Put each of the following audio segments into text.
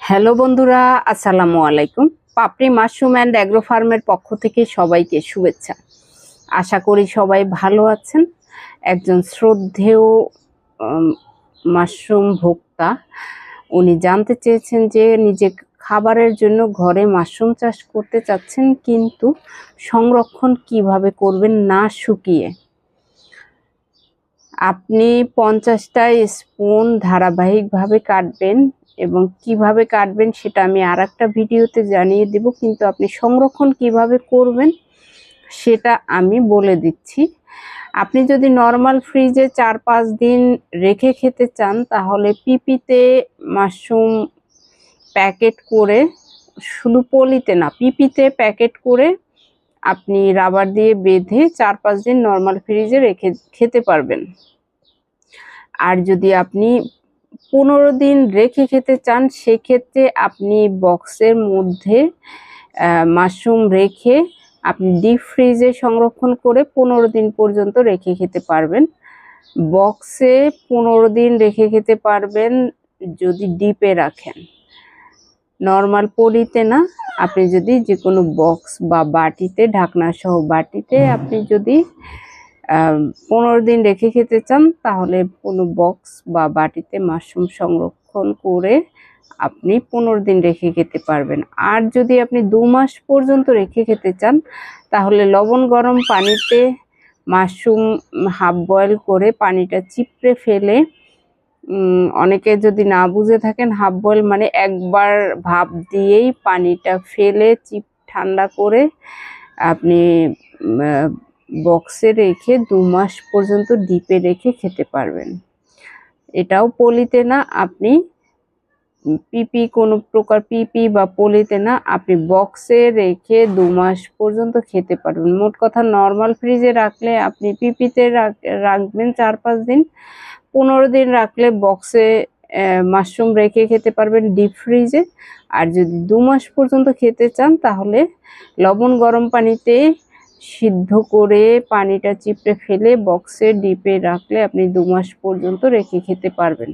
Hello বন্ধুরা, আসসালামু আলাইকুম। পাপড়ি মাশরুম অ্যান্ড অ্যাগ্রো ফার্মের পক্ষ থেকে সবাইকে শুভেচ্ছা। আশা করি সবাই ভালো আছেন। একজন শ্রদ্ধেয় মাশরুম ভোক্তা উনি জানতে চেয়েছেন যে নিজে খাবারের জন্য ঘরে মাশরুম চাষ করতে চাচ্ছেন, কিন্তু সংরক্ষণ কিভাবে করবেন না শুকিয়ে। আপনি 50টা স্পুন ধারাবাহিকভাবে কাটবেন এবং কিভাবে কাটবেন সেটা আমি আরেকটা ভিডিওতে জানিয়ে দেব, কিন্তু আপনি সংরক্ষণ কিভাবে করবেন সেটা আমি বলে দিচ্ছি। আপনি যদি নর্মাল ফ্রিজে 4-5 দিন রেখে খেতে চান, তাহলে পিপিতে মাশরুম প্যাকেট করে, শুধু পলিতে না, পিপিতে প্যাকেট করে আপনি রাবার দিয়ে বেঁধে 4-5 দিন নর্মাল ফ্রিজে রেখে খেতে পারবেন। আর যদি আপনি 15 দিন রেখে খেতে চান, সেক্ষেত্রে আপনি বক্সের মধ্যে মাশরুম রেখে আপনি ডিপ ফ্রিজে সংরক্ষণ করে 15 দিন পর্যন্ত রেখে খেতে পারবেন। বক্সে 15 দিন রেখে খেতে পারবেন যদি ডিপে রাখেন, নর্মাল পলিতে না। আপনি যদি যে কোনো বক্স বা বাটিতে, ঢাকনা সহ বাটিতে আপনি যদি 15 দিন রেখে খেতে চান, তাহলে কোনো বক্স বা বাটিতে মাশরুম সংরক্ষণ করে আপনি 15 দিন রেখে খেতে পারবেন। আর যদি আপনি 2 মাস পর্যন্ত রেখে খেতে চান, তাহলে লবণ গরম পানিতে মাশরুম হাফ বয়েল করে পানিটা চিপড়ে ফেলে, অনেকে যদি না বুঝে থাকেন, হাফ বয়েল মানে একবার ভাপ দিয়েই পানিটা ফেলে ঠান্ডা করে আপনি বক্সে রেখে 2 মাস পর্যন্ত ডিপে রেখে খেতে পারবেন। এটাও পলিতে না, আপনি কোনো প্রকার পিপি বা পলিতে না, আপনি বক্সে রেখে 2 মাস পর্যন্ত খেতে পারবেন। মোট কথা, নর্মাল ফ্রিজে রাখলে আপনি পিপিতে রাখবেন 4-5 দিন, 15 দিন রাখলে বক্সে মাশরুম রেখে খেতে পারবেন ডিপ ফ্রিজে। আর যদি 2 মাস পর্যন্ত খেতে চান, তাহলে লবণ গরম পানিতে সিদ্ধ করে পানিটা চিপড়ে ফেলে বক্সে ডিপে রাখলে আপনি 2 মাস পর্যন্ত রেখে খেতে পারবেন।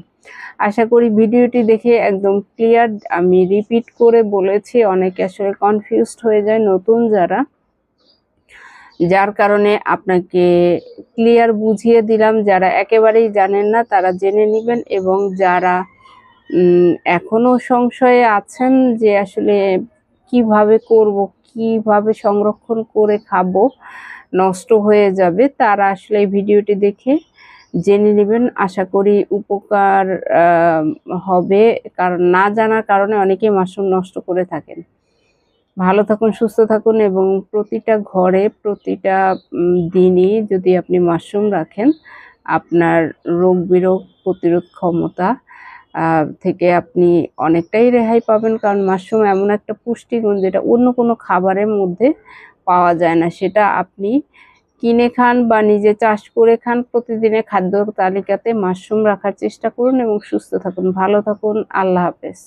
আশা করি ভিডিওটি দেখে একদম ক্লিয়ার। আমি রিপিট করে বলেছি, অনেকে আসলে কনফিউজড হয়ে যায় নতুন যারা, যার কারণে আপনাকে ক্লিয়ার বুঝিয়ে দিলাম। যারা একেবারেই জানেন না তারা জেনে নেবেন, এবং যারা এখনো সংশয়ে আছেন যে আসলে কিভাবে করব, কিভাবে সংরক্ষণ করে খাবো, নষ্ট হয়ে যাবে, তারা আসলে এই ভিডিওটি দেখে জেনে নেবেন। আশা করি উপকার হবে, কারণ না জানার কারণে অনেকেই মাশরুম নষ্ট করে থাকেন। ভালো থাকুন, সুস্থ থাকুন, এবং প্রতিটা ঘরে প্রতিটা দিনই যদি আপনি মাশরুম রাখেন, আপনার রোগ বিরোগ প্রতিরোধ ক্ষমতা থেকে আপনি অনেকটাই রেহাই পাবেন। কারণ মাশরুম এমন একটা পুষ্টিগুণ যেটা অন্য কোনো খাবারের মধ্যে পাওয়া যায় না। সেটা আপনি কিনে খান বা নিজে চাষ করে খান, প্রতিদিনের খাদ্য তালিকাতে মাশরুম রাখার চেষ্টা করুন এবং সুস্থ থাকুন, ভালো থাকুন। আল্লাহ হাফেজ।